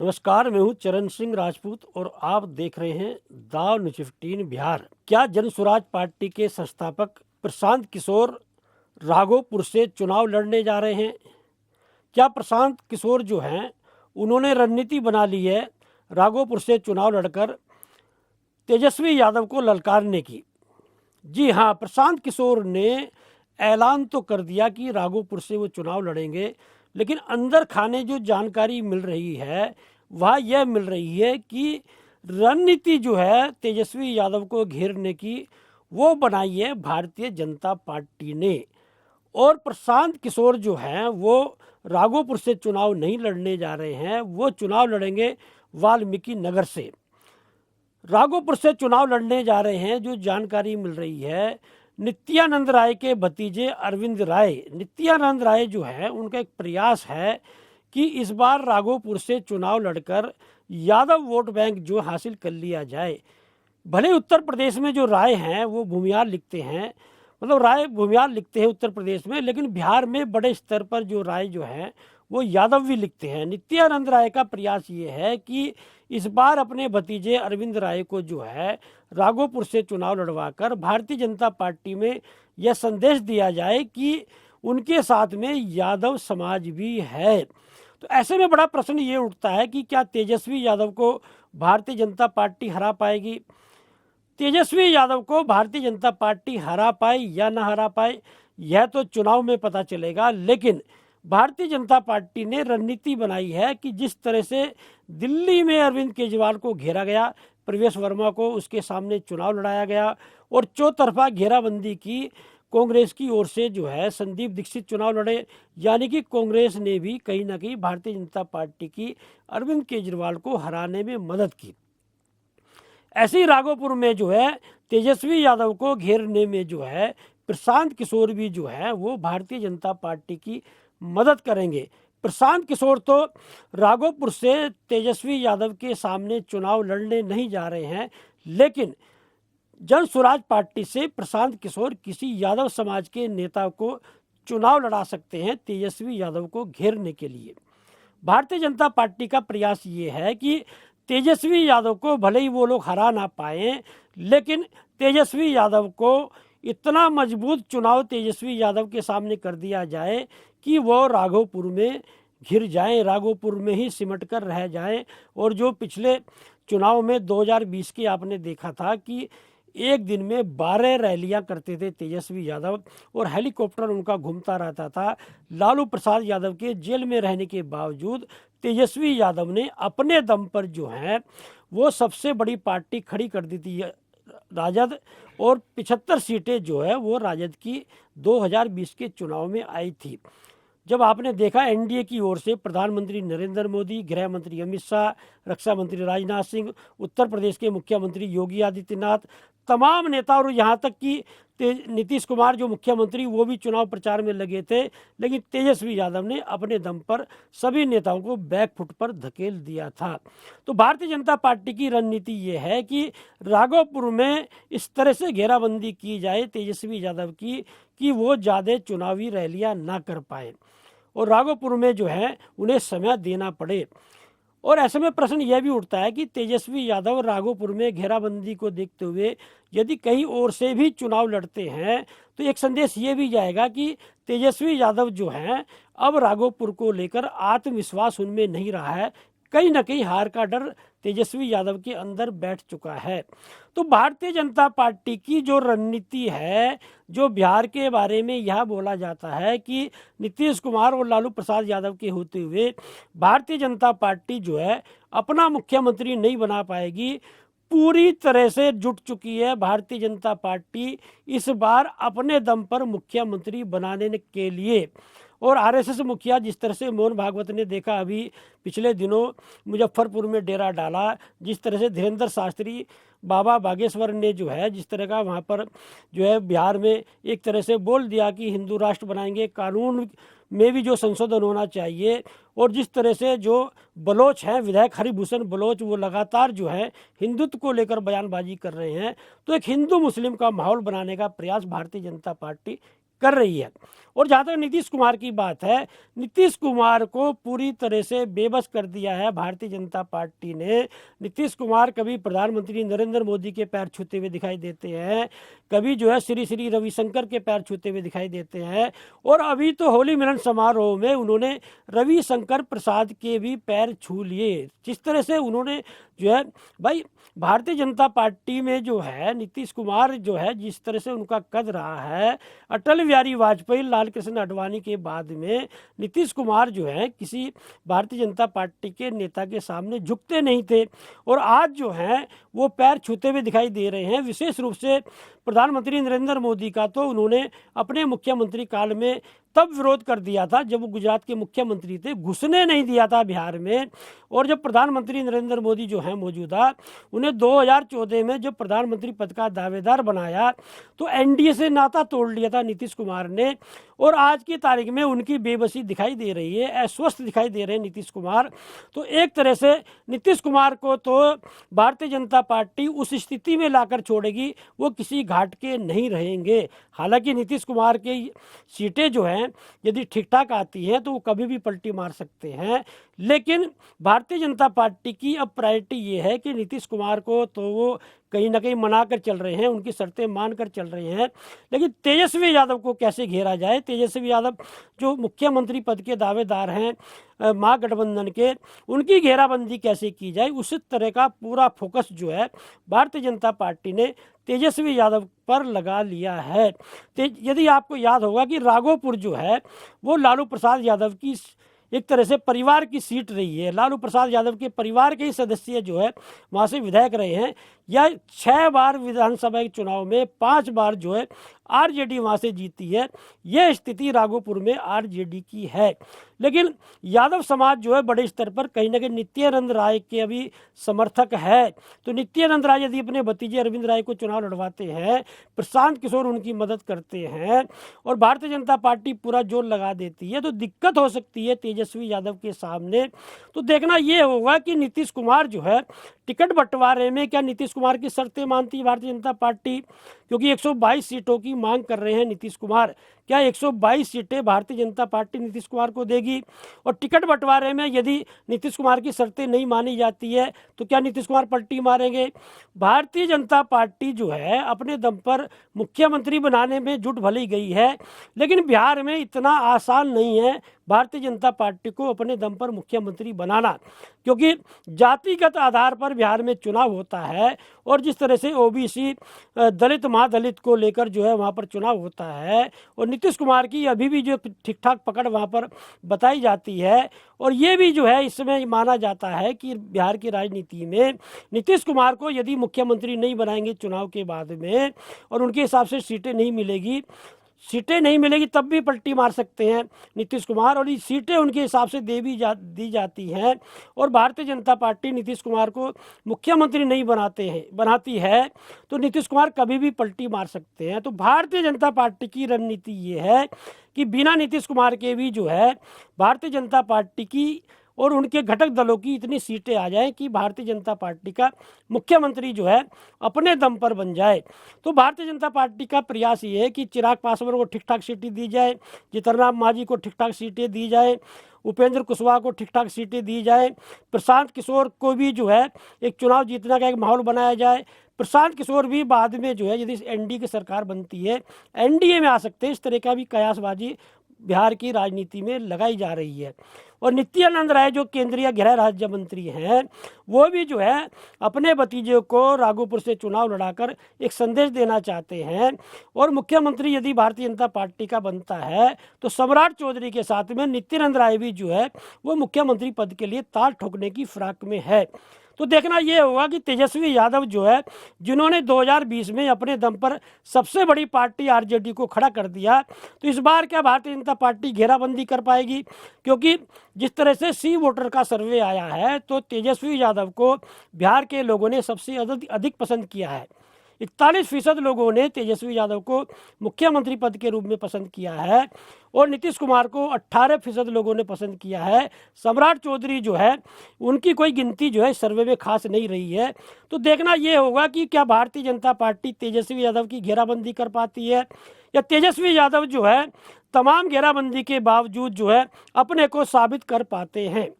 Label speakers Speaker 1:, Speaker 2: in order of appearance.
Speaker 1: नमस्कार, मैं हूँ चरण सिंह राजपूत और आप देख रहे हैं दाव न्यूज़ 15 बिहार। क्या जन स्वराज पार्टी के संस्थापक प्रशांत किशोर राघोपुर से चुनाव लड़ने जा रहे हैं? क्या प्रशांत किशोर जो हैं उन्होंने रणनीति बना ली है राघोपुर से चुनाव लड़कर तेजस्वी यादव को ललकारने की? जी हाँ, प्रशांत किशोर ने ऐलान तो कर दिया कि राघोपुर से वो चुनाव लड़ेंगे, लेकिन अंदर खाने जो जानकारी मिल रही है वह यह मिल रही है कि रणनीति जो है तेजस्वी यादव को घेरने की वो बनाई है भारतीय जनता पार्टी ने। और प्रशांत किशोर जो हैं वो राघोपुर से चुनाव नहीं लड़ने जा रहे हैं, वो चुनाव लड़ेंगे वाल्मीकि नगर से। राघोपुर से चुनाव लड़ने जा रहे हैं, जो जानकारी मिल रही है नित्यानंद राय के भतीजे अरविंद राय। नित्यानंद राय जो है उनका एक प्रयास है कि इस बार राघोपुर से चुनाव लड़कर यादव वोट बैंक जो हासिल कर लिया जाए। भले उत्तर प्रदेश में जो राय हैं वो भूमिहार लिखते हैं, मतलब राय भूमिहार लिखते हैं उत्तर प्रदेश में, लेकिन बिहार में बड़े स्तर पर जो राय जो है वो यादव भी लिखते हैं। नित्यानंद राय का प्रयास ये है कि इस बार अपने भतीजे अरविंद राय को जो है राघोपुर से चुनाव लड़वाकर भारतीय जनता पार्टी में यह संदेश दिया जाए कि उनके साथ में यादव समाज भी है। तो ऐसे में बड़ा प्रश्न ये उठता है कि क्या तेजस्वी यादव को भारतीय जनता पार्टी हरा पाएगी? तेजस्वी यादव को भारतीय जनता पार्टी हरा पाए या ना हरा पाए यह तो चुनाव में पता चलेगा, लेकिन भारतीय जनता पार्टी ने रणनीति बनाई है कि जिस तरह से दिल्ली में अरविंद केजरीवाल को घेरा गया, प्रवेश वर्मा को उसके सामने चुनाव लड़ाया गया और चौतरफा घेराबंदी की कांग्रेस की ओर से जो है संदीप दीक्षित चुनाव लड़े, यानी कि कांग्रेस ने भी कहीं ना कहीं भारतीय जनता पार्टी की अरविंद केजरीवाल को हराने में मदद की। ऐसे ही राघोपुर में जो है तेजस्वी यादव को घेरने में जो है प्रशांत किशोर भी जो है वो भारतीय जनता पार्टी की मदद करेंगे। प्रशांत किशोर तो राघोपुर से तेजस्वी यादव के सामने चुनाव लड़ने नहीं जा रहे हैं, लेकिन जन स्वराज पार्टी से प्रशांत किशोर किसी यादव समाज के नेता को चुनाव लड़ा सकते हैं तेजस्वी यादव को घेरने के लिए। भारतीय जनता पार्टी का प्रयास ये है कि तेजस्वी यादव को भले ही वो लोग हरा ना पाए, लेकिन तेजस्वी यादव को इतना मजबूत चुनाव तेजस्वी यादव के सामने कर दिया जाए कि वो राघोपुर में घिर जाएं, राघोपुर में ही सिमट कर रह जाएं। और जो पिछले चुनाव में 2020 के आपने देखा था कि एक दिन में 12 रैलियां करते थे तेजस्वी यादव और हेलीकॉप्टर उनका घूमता रहता था। लालू प्रसाद यादव के जेल में रहने के बावजूद तेजस्वी यादव ने अपने दम पर जो है वो सबसे बड़ी पार्टी खड़ी कर दी थी राजद, और 75 सीटें जो है वो राजद की 2020 के चुनाव में आई थी। जब आपने देखा एनडीए की ओर से प्रधानमंत्री नरेंद्र मोदी, गृह मंत्री अमित शाह, रक्षा मंत्री राजनाथ सिंह, उत्तर प्रदेश के मुख्यमंत्री योगी आदित्यनाथ, तमाम नेता और यहाँ तक कि नीतीश कुमार जो मुख्यमंत्री वो भी चुनाव प्रचार में लगे थे, लेकिन तेजस्वी यादव ने अपने दम पर सभी नेताओं को बैकफुट पर धकेल दिया था। तो भारतीय जनता पार्टी की रणनीति ये है कि राघोपुर में इस तरह से घेराबंदी की जाए तेजस्वी यादव की कि वो ज़्यादा चुनावी रैलियां ना कर पाए और राघोपुर में जो है उन्हें समय देना पड़े। और ऐसे में प्रश्न यह भी उठता है कि तेजस्वी यादव राघोपुर में घेराबंदी को देखते हुए यदि कहीं और से भी चुनाव लड़ते हैं तो एक संदेश ये भी जाएगा कि तेजस्वी यादव जो हैं अब राघोपुर को लेकर आत्मविश्वास उनमें नहीं रहा है, कहीं ना कहीं हार का डर तेजस्वी यादव के अंदर बैठ चुका है। तो भारतीय जनता पार्टी की जो रणनीति है, जो बिहार के बारे में यह बोला जाता है कि नीतीश कुमार और लालू प्रसाद यादव के होते हुए भारतीय जनता पार्टी जो है अपना मुख्यमंत्री नहीं बना पाएगी, पूरी तरह से जुट चुकी है भारतीय जनता पार्टी इस बार अपने दम पर मुख्यमंत्री बनाने के लिए। और आरएसएस मुखिया जिस तरह से मोहन भागवत ने देखा अभी पिछले दिनों मुजफ्फरपुर में डेरा डाला, जिस तरह से धीरेन्द्र शास्त्री बाबा बागेश्वर ने जो है जिस तरह का वहाँ पर जो है बिहार में एक तरह से बोल दिया कि हिंदू राष्ट्र बनाएंगे, कानून में भी जो संशोधन होना चाहिए, और जिस तरह से जो बलोच हैं विधायक हरिभूषण बलोच वो लगातार जो है हिंदुत्व को लेकर बयानबाजी कर रहे हैं, तो एक हिंदू मुस्लिम का माहौल बनाने का प्रयास भारतीय जनता पार्टी कर रही है। और जहाँ तक नीतीश कुमार की बात है, नीतीश कुमार को पूरी तरह से बेबस कर दिया है भारतीय जनता पार्टी ने। नीतीश कुमार कभी प्रधानमंत्री नरेंद्र मोदी के पैर छूते हुए दिखाई देते हैं, कभी जो है श्री श्री रविशंकर के पैर छूते हुए दिखाई देते हैं, और अभी तो होली मिलन समारोह में उन्होंने रविशंकर प्रसाद के भी पैर छू लिए। जिस तरह से उन्होंने जो है भाई भारतीय जनता पार्टी में जो है नीतीश कुमार जो है जिस तरह से उनका कद रहा है, अटल बिहारी वाजपेयी लाल कृष्ण आडवाणी के बाद में नीतीश कुमार जो है किसी भारतीय जनता पार्टी के नेता के सामने झुकते नहीं थे, और आज जो है वो पैर छूते हुए दिखाई दे रहे हैं। विशेष रूप से प्रधानमंत्री नरेंद्र मोदी का तो उन्होंने अपने मुख्यमंत्री काल में तब विरोध कर दिया था जब वो गुजरात के मुख्यमंत्री थे, घुसने नहीं दिया था बिहार में। और जब प्रधानमंत्री नरेंद्र मोदी जो है मौजूदा, उन्हें 2014 में जब प्रधानमंत्री पद का दावेदार बनाया तो एनडीए से नाता तोड़ लिया था नीतीश कुमार ने। और आज की तारीख में उनकी बेबसी दिखाई दे रही है, अस्वस्थ दिखाई दे रहे हैं नीतीश कुमार। तो एक तरह से नीतीश कुमार को तो भारतीय जनता पार्टी उस स्थिति में लाकर छोड़ेगी, वो किसी घाट के नहीं रहेंगे। हालांकि नीतीश कुमार की सीटें जो हैं यदि ठीक ठाक आती हैं तो वो कभी भी पलटी मार सकते हैं, लेकिन भारतीय जनता पार्टी की अब प्रायोरिटी ये है कि नीतीश कुमार को तो वो कहीं ना कहीं मना कर चल रहे हैं, उनकी शर्तें मान कर चल रहे हैं, लेकिन तेजस्वी यादव को कैसे घेरा जाए। तेजस्वी यादव जो मुख्यमंत्री पद के दावेदार हैं महागठबंधन के, उनकी घेराबंदी कैसे की जाए, उस तरह का पूरा फोकस जो है भारतीय जनता पार्टी ने तेजस्वी यादव पर लगा लिया है। यदि आपको याद होगा कि राघोपुर जो है वो लालू प्रसाद यादव की एक तरह से परिवार की सीट रही है। लालू प्रसाद यादव के परिवार के ही सदस्य जो है वहाँ से विधायक रहे हैं। यह 6 बार विधानसभा के चुनाव में 5 बार जो है आरजेडी वहाँ से जीती है। यह स्थिति राघोपुर में आरजेडी की है, लेकिन यादव समाज जो है बड़े स्तर पर कहीं ना कहीं नित्यानंद राय के अभी समर्थक है। तो नित्यानंद राय यदि अपने भतीजे अरविंद राय को चुनाव लड़वाते हैं, प्रशांत किशोर उनकी मदद करते हैं और भारतीय जनता पार्टी पूरा जोर लगा देती है, तो दिक्कत हो सकती है तेजस्वी यादव के सामने। तो देखना ये होगा कि नीतीश कुमार जो है टिकट बंटवारे में क्या नीतीश कुमार की शर्तें मानती है भारतीय जनता पार्टी, क्योंकि 122 सीटों की मांग कर रहे हैं नीतीश कुमार। क्या 122 सीटें भारतीय जनता पार्टी नीतीश कुमार को देगी? और टिकट बंटवारे में यदि नीतीश कुमार की शर्तें नहीं मानी जाती है तो क्या नीतीश कुमार पलटी मारेंगे? भारतीय जनता पार्टी जो है अपने दम पर मुख्यमंत्री बनाने में जुट भली गई है, लेकिन बिहार में इतना आसान नहीं है भारतीय जनता पार्टी को अपने दम पर मुख्यमंत्री बनाना, क्योंकि जातिगत आधार पर बिहार में चुनाव होता है और जिस तरह से ओबीसी दलित महादलित को लेकर जो है वहाँ पर चुनाव होता है, और नीतीश कुमार की अभी भी जो ठीक ठाक पकड़ वहाँ पर बताई जाती है, और ये भी जो है इस समय माना जाता है कि बिहार की राजनीति में नीतीश कुमार को यदि मुख्यमंत्री नहीं बनाएंगे चुनाव के बाद में और उनके हिसाब से सीटें नहीं मिलेगी तब भी पलटी मार सकते हैं नीतीश कुमार, और ये सीटें उनके हिसाब से दी जाती हैं और भारतीय जनता पार्टी नीतीश कुमार को मुख्यमंत्री नहीं बनाती है तो नीतीश कुमार कभी भी पलटी मार सकते हैं। तो भारतीय जनता पार्टी की रणनीति ये है कि बिना नीतीश कुमार के भी जो है भारतीय जनता पार्टी की और उनके घटक दलों की इतनी सीटें आ जाएं कि भारतीय जनता पार्टी का मुख्यमंत्री जो है अपने दम पर बन जाए। तो भारतीय जनता पार्टी का प्रयास ये है कि चिराग पासवान को ठीक ठाक सीटें दी जाए, जीतनराम मांझी को ठीक ठाक सीटें दी जाए, उपेंद्र कुशवाहा को ठीक ठाक सीटें दी जाए, प्रशांत किशोर को भी जो है एक चुनाव जीतने का एक माहौल बनाया जाए। प्रशांत किशोर भी बाद में जो है यदि एनडीए की सरकार बनती है एनडीए में आ सकते हैं। इस तरह का भी कयासबाजी बिहार की राजनीति में लगाई जा रही है। और नित्यानंद राय जो केंद्रीय गृह राज्य मंत्री हैं वो भी जो है अपने भतीजे को राघोपुर से चुनाव लड़ाकर एक संदेश देना चाहते हैं, और मुख्यमंत्री यदि भारतीय जनता पार्टी का बनता है तो सम्राट चौधरी के साथ में नित्यानंद राय भी जो है वो मुख्यमंत्री पद के लिए ताल ठोकने की फिराक में है। तो देखना ये होगा कि तेजस्वी यादव जो है जिन्होंने 2020 में अपने दम पर सबसे बड़ी पार्टी आरजेडी को खड़ा कर दिया, तो इस बार क्या भारतीय जनता पार्टी घेराबंदी कर पाएगी? क्योंकि जिस तरह से सी वोटर का सर्वे आया है तो तेजस्वी यादव को बिहार के लोगों ने सबसे अधिक पसंद किया है। 41% लोगों ने तेजस्वी यादव को मुख्यमंत्री पद के रूप में पसंद किया है और नीतीश कुमार को 18% लोगों ने पसंद किया है। सम्राट चौधरी जो है उनकी कोई गिनती जो है सर्वे में खास नहीं रही है। तो देखना ये होगा कि क्या भारतीय जनता पार्टी तेजस्वी यादव की घेराबंदी कर पाती है या तेजस्वी यादव जो है तमाम घेराबंदी के बावजूद जो है अपने को साबित कर पाते हैं।